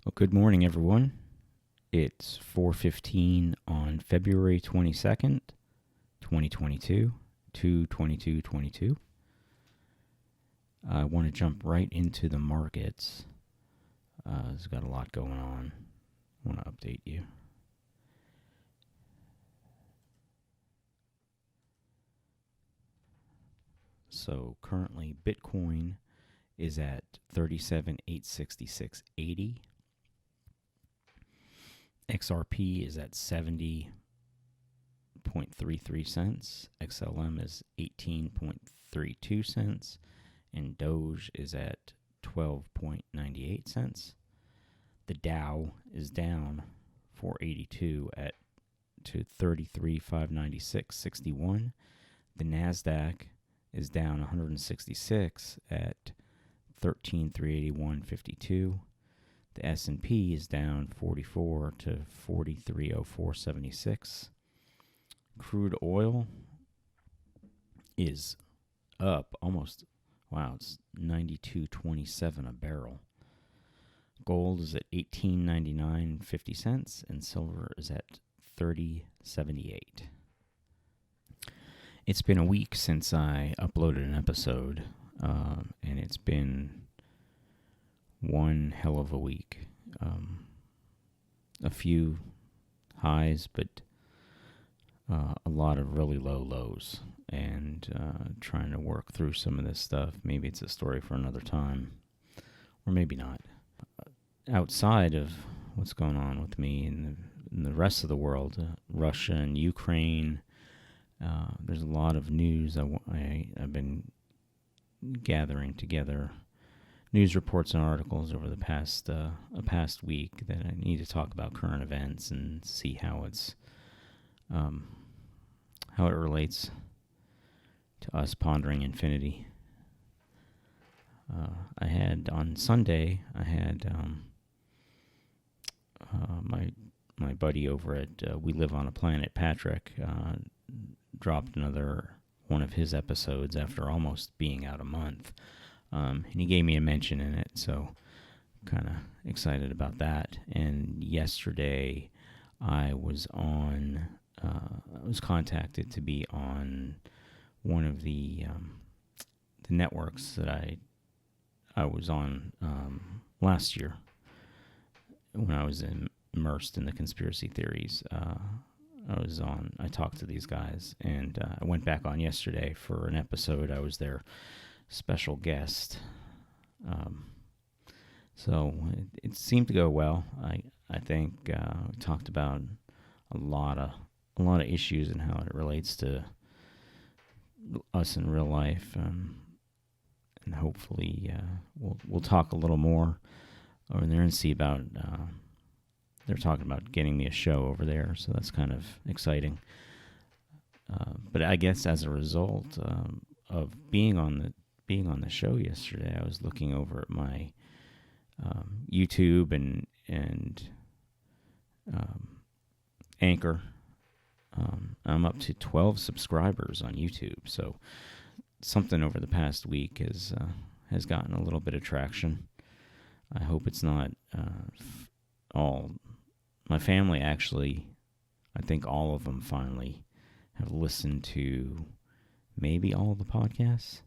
Well, good morning, everyone. It's 4:15 on February 22nd, 2022, 2/22/22. I want to jump right into the markets. It's got a lot going on. I want to update you. So currently, Bitcoin is at 37,866.80. XRP is at 70.33 cents. XLM is 18.32 cents. And Doge is at 12.98 cents. The Dow is down 482 to 33,596.61. The Nasdaq is down 166 at 13,381.52. The S&P is down 44 to 4304.76. Crude oil is up almost, it's 92.27 a barrel. Gold is at $18.99.50 and silver is at $30.78. It's been a week since I uploaded an episode, and it's been one hell of a week. A few highs, but a lot of really low lows, and trying to work through some of this stuff. Maybe it's a story for another time, or maybe not. Outside of what's going on with me and the rest of the world, Russia and Ukraine, there's a lot of news. I've been gathering together news reports and articles over the past week that I need to talk about current events and see how it relates to us pondering infinity. On Sunday, my buddy over at We Live on a Planet, Patrick, dropped another one of his episodes after almost being out a month. And he gave me a mention in it, so kind of excited about that. And yesterday, I was contacted to be on one of the networks that I was on last year when I was immersed in the conspiracy theories. I talked to these guys, and I went back on yesterday for an episode. I was their special guest. So it seemed to go well. I think we talked about a lot of issues and how it relates to us in real life, and hopefully we'll talk a little more over there and see about. They're talking about getting me a show over there, so that's kind of exciting. But I guess as a result of being on the show yesterday, I was looking over at my YouTube and Anchor. I'm up to 12 subscribers on YouTube, so something over the past week has gotten a little bit of traction. I hope it's not all. My family actually, I think all of them finally have listened to maybe all the podcasts,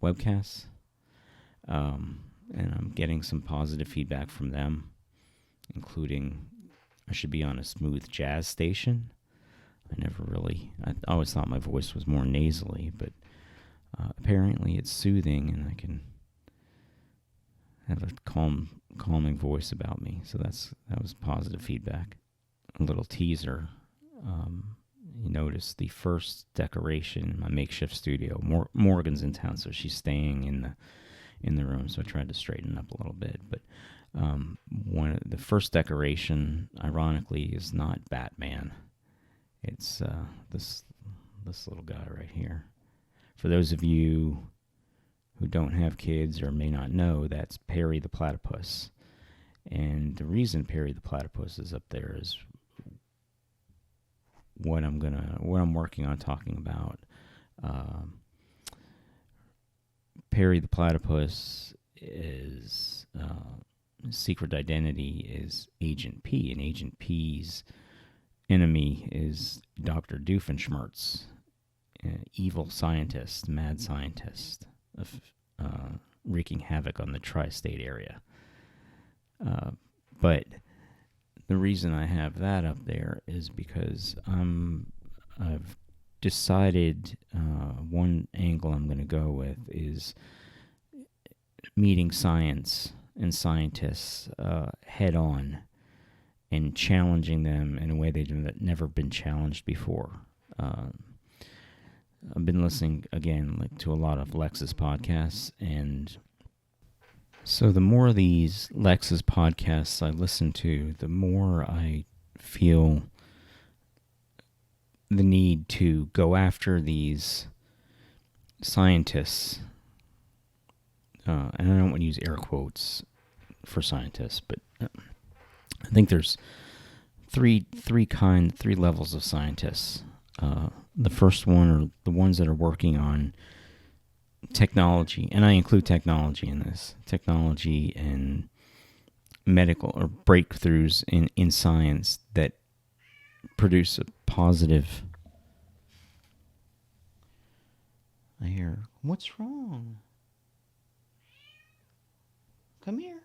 webcasts, and I'm getting some positive feedback from them, including I should be on a smooth jazz station. I always thought my voice was more nasally, but apparently it's soothing and I can have a calming voice about me. So that was positive feedback. A little teaser. You notice the first decoration in my makeshift studio. Morgan's in town, so she's staying in the room. So I tried to straighten up a little bit. But the first decoration, ironically, is not Batman. It's this little guy right here. For those of you who don't have kids or may not know, that's Perry the Platypus. And the reason Perry the Platypus is up there is what I'm working on talking about. Perry the Platypus is secret identity is Agent P, and Agent P's enemy is Dr. Doofenshmirtz, evil scientist, mad scientist, wreaking havoc on the tri-state area. But the reason I have that up there is because I've decided one angle I'm going to go with is meeting science and scientists head on and challenging them in a way they've never been challenged before. I've been listening, again, to a lot of Lex's podcasts, and so the more of these Lex's podcasts I listen to, the more I feel the need to go after these scientists, and I don't want to use air quotes for scientists, but I think there's three levels of scientists. The first one are the ones that are working on technology, and I include technology in this, technology and medical or breakthroughs in science that produce a positive. I hear, what's wrong? Come here.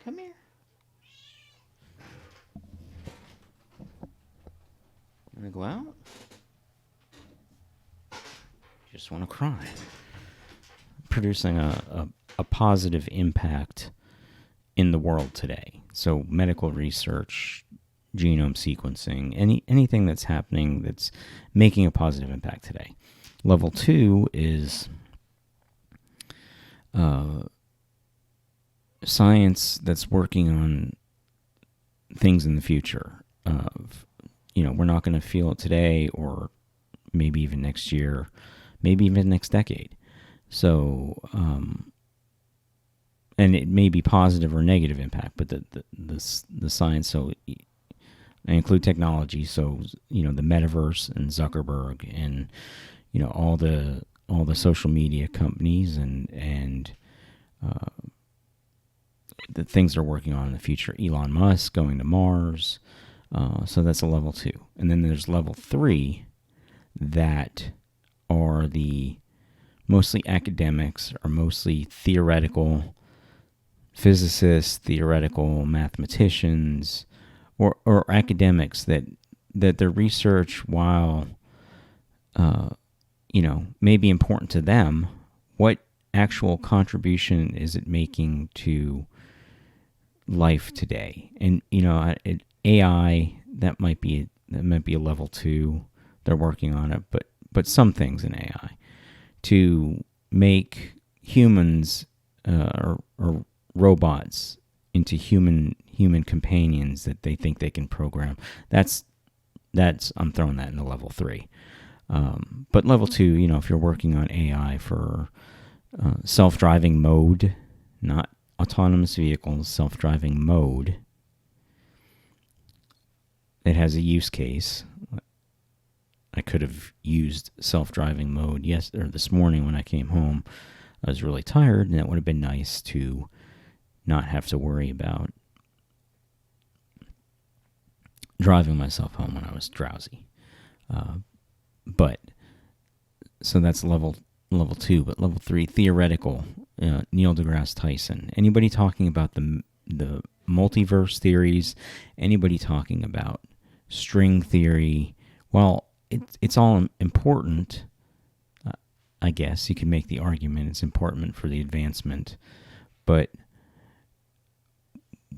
Come here. You want to go out? Just want to cry. Producing a positive impact in the world today. So medical research, genome sequencing, anything that's happening that's making a positive impact today. Level 2 is science that's working on things in the future. We're not going to feel it today, or maybe even next year, maybe even next decade. So, and it may be positive or negative impact, but the science. So, I include technology. So, the metaverse and Zuckerberg and all the social media companies and the things they're working on in the future. Elon Musk going to Mars. So that's a level 2. And then there's level 3 that are the mostly academics or mostly theoretical physicists, theoretical mathematicians, or academics that their research, while may be important to them, what actual contribution is it making to life today? And AI, that might be a level 2. They're working on it, but some things in AI to make humans or robots into human companions that they think they can program. That's I'm throwing that into level 3. But level 2, if you're working on AI for self-driving mode, not autonomous vehicles, self-driving mode, it has a use case. I could have used self-driving mode this morning when I came home. I was really tired, and that would have been nice to not have to worry about driving myself home when I was drowsy. But so that's level 2. But level 3, theoretical. Neil deGrasse Tyson. Anybody talking about the multiverse theories? Anybody talking about string theory? Well, it's all important. I guess you can make the argument it's important for the advancement, but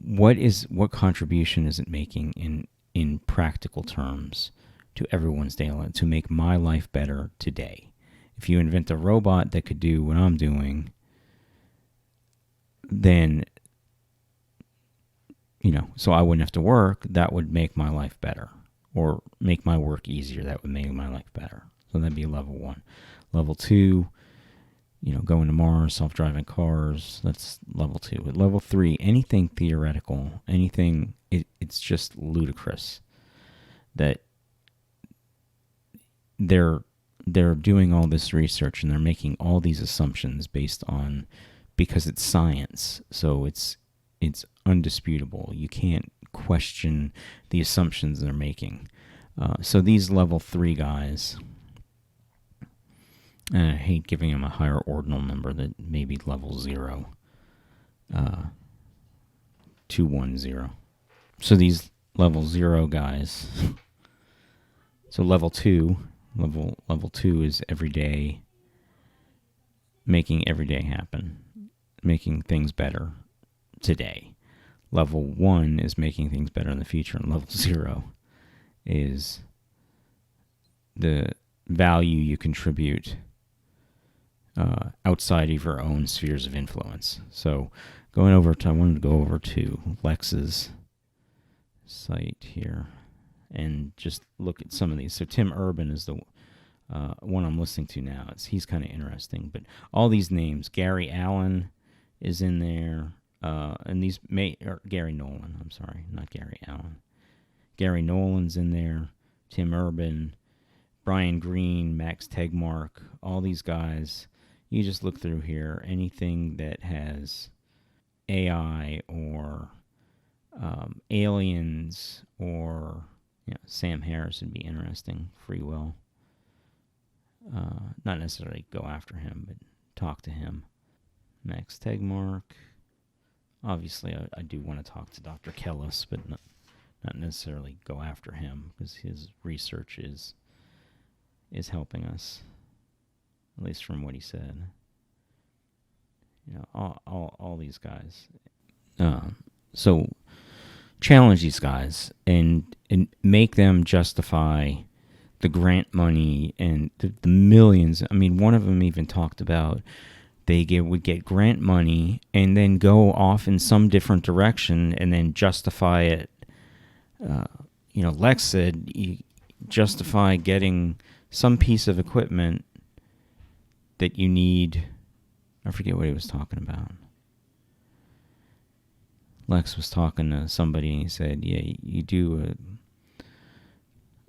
what contribution is it making in practical terms to everyone's daily life, to make my life better today? If you invent a robot that could do what I'm doing, then so I wouldn't have to work, that would make my life better, or make my work easier, that would make my life better. So that'd be level 1. Level 2, going to Mars, self-driving cars, that's level 2. But level 3, anything theoretical, anything, it's just ludicrous that they're doing all this research and they're making all these assumptions based on because it's science. So it's undisputable. You can't question the assumptions they're making. So these level 3 guys, and I hate giving them a higher ordinal number, that maybe level 0, 210. So these level 0 guys, so level 2 is every day, making every day happen, making things better today. Level 1 is making things better in the future, and level 0 is the value you contribute outside of your own spheres of influence. So I wanted to go over to Lex's site here and just look at some of these. So Tim Urban is the one I'm listening to now. He's kind of interesting, but all these names, Gary Allen is in there, and these Gary Nolan. I'm sorry, not Gary Allen. Gary Nolan's in there. Tim Urban, Brian Greene, Max Tegmark, all these guys. You just look through here. Anything that has AI or aliens or Sam Harris would be interesting. Free will. Not necessarily go after him, but talk to him. Max Tegmark. Obviously, I do want to talk to Dr. Kellis, but not necessarily go after him, because his research is helping us, at least from what he said. All these guys. So challenge these guys and make them justify the grant money and the millions. I mean, one of them even talked about would get grant money and then go off in some different direction and then justify it. Lex said you justify getting some piece of equipment that you need. I forget what he was talking about. Lex was talking to somebody and he said, yeah, you do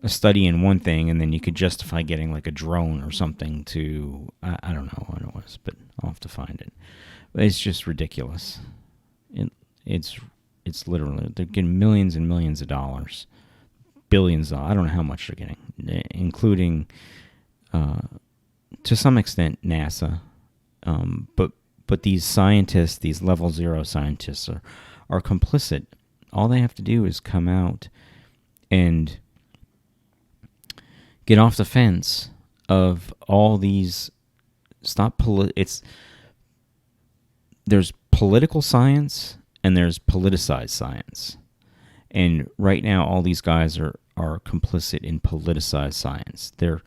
a study in one thing and then you could justify getting like a drone or something to, I don't know what it was, but I'll have to find it. But it's just ridiculous. It's literally, they're getting millions and millions of dollars, billions of, I don't know how much they're getting, including, to some extent, NASA. But these scientists, these level 0 scientists are complicit. All they have to do is come out and get off the fence of all these, there's political science and there's politicized science. And right now, all these guys are complicit in politicized science. They're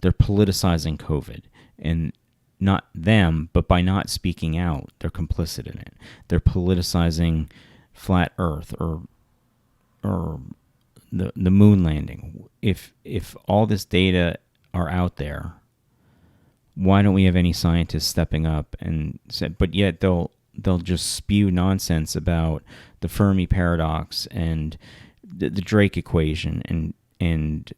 politicizing COVID, and not them, but by not speaking out, they're complicit in it. They're politicizing flat Earth or the moon landing. If all this data are out there, why don't we have any scientists stepping up and said? But yet they'll just spew nonsense about the Fermi paradox and the Drake equation and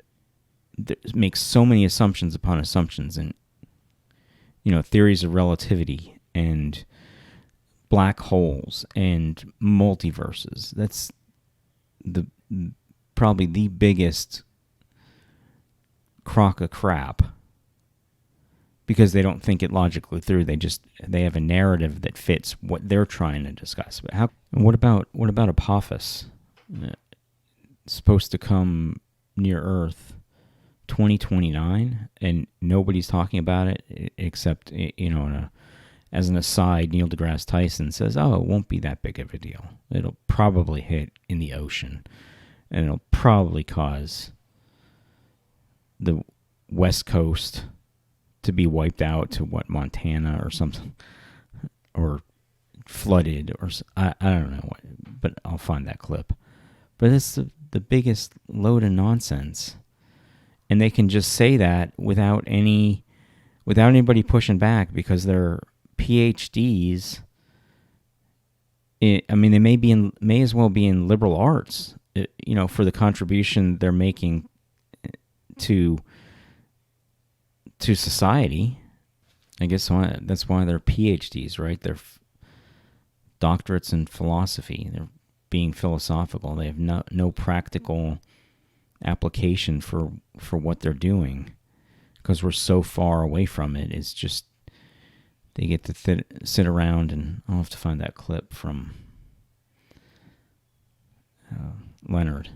make so many assumptions upon assumptions, and theories of relativity and black holes and multiverses. That's probably the biggest crock of crap, because they don't think it logically through. They have a narrative that fits what they're trying to discuss. But what about Apophis? It's supposed to come near Earth 2029, and nobody's talking about it except, as an aside, Neil deGrasse Tyson says, it won't be that big of a deal. It'll probably hit in the ocean, and it'll probably cause the West Coast to be wiped out to Montana or something, or flooded, or I don't know what, but I'll find that clip. But it's the biggest load of nonsense. And they can just say that without anybody pushing back, because they're PhDs. They may as well be in liberal arts, for the contribution they're making to society. I guess that's why they're PhDs, right? They're doctorates in philosophy. They're being philosophical. They have no practical application for what they're doing because we're so far away from it. It's just they get to sit around, and I'll have to find that clip from Leonard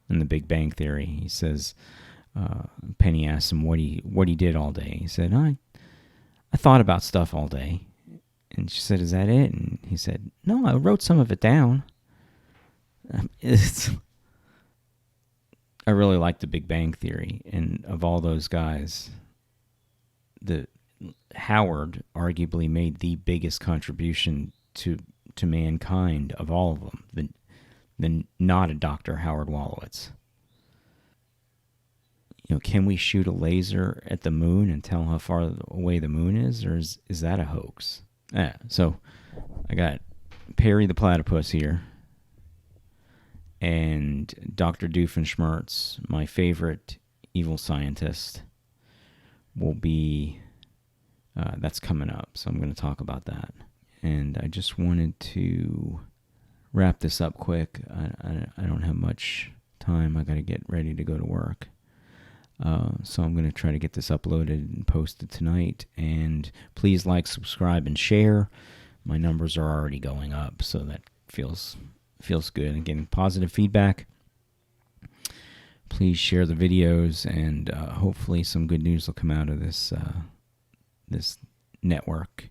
in The Big Bang Theory. He says, Penny asks him what he did all day. He said, I thought about stuff all day. And she said, is that it? And he said, no, I wrote some of it down. I really like The Big Bang Theory. And of all those guys, Howard arguably made the biggest contribution to mankind of all of them. The not a Dr. Howard Wolowitz. Can we shoot a laser at the moon and tell how far away the moon is, or is that a hoax? So I got Perry the Platypus here, and Dr. Doofenshmirtz, my favorite evil scientist, will be, that's coming up, so I'm going to talk about that. And I just wanted to wrap this up quick. I don't have much time. I got to get ready to go to work. So I'm going to try to get this uploaded and posted tonight. And please like, subscribe, and share. My numbers are already going up, so that feels good. And getting positive feedback. Please share the videos, and hopefully some good news will come out of this network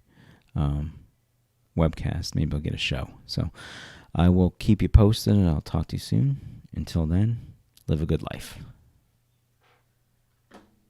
webcast. Maybe I'll get a show. So I will keep you posted, and I'll talk to you soon. Until then, live a good life.